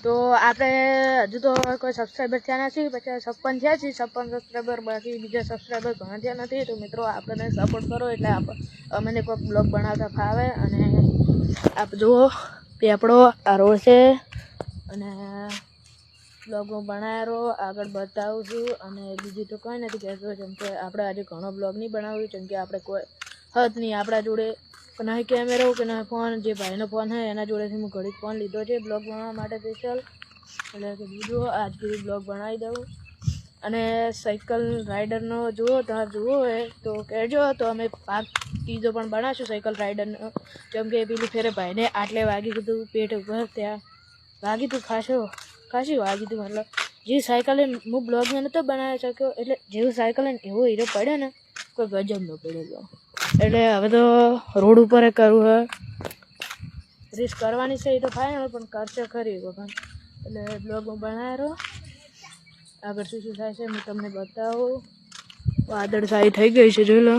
તો આપણે હજુ તો કોઈ સબસ્ક્રાઈબર થયા નથી, 56 થયા છે, 56 સબસ્ક્રાઈબર, બાકી બીજા સબસ્ક્રાઈબર ઘણા થયા નથી. તો મિત્રો આપણને સપોર્ટ કરો એટલે અમને કોઈ બ્લોગ બનાવતા ફાવે. અને આપ જુઓ પેપડો આ રોડ છે અને બ્લોગ હું બનાવ્યો આગળ બતાવું છું. અને બીજું તો કંઈ નથી કહેતો, જેમ કે આપણે આજે ઘણો બ્લોગ નહીં બનાવ્યું, જેમ કે આપણે કોઈ હદ નહીં આપણા જોડે, નહીં કેમેરો કે નહીં ફોન. જે ભાઈનો ફોન છે એના જોડેથી હું ઘડીક ફોન લીધો છે બ્લોગ બનાવવા માટે સ્પેશિયલ, એટલે કે બીજો આજ સુધી બ્લોગ બનાવી દઉં. અને સાયકલ રાઇડરનો જુઓ તમારે જુઓ હોય તો કહેજો, તો અમે પાર્ટ ત્રીજો પણ બનાવીશું સાયકલ રાઇડરનો. જેમ કે પેલી ફેરે ભાઈને આટલે વાગી દીધું પેટ ઉપર, ત્યાં વાગી તું ખાસી વાગી તું. મતલબ જે સાયકલ હું બ્લોગમાં નહોતો બનાવી શક્યો, એટલે જેવું સાયકલ એવો હીરો પડ્યો ને કોઈ ગજબ ન પડ્યો. એટલે હવે તો રોડ ઉપર કરવું હે, રેસ કરવાની છે એ તો ફાઇનલ, પણ કરશે ખરી વખત. એટલે બ્લોગ હું બનાવ્યો, આગળ શું થાય છે હું તમને બતાવું. વાદળ સારી થઈ ગઈ છે જોઈ લો.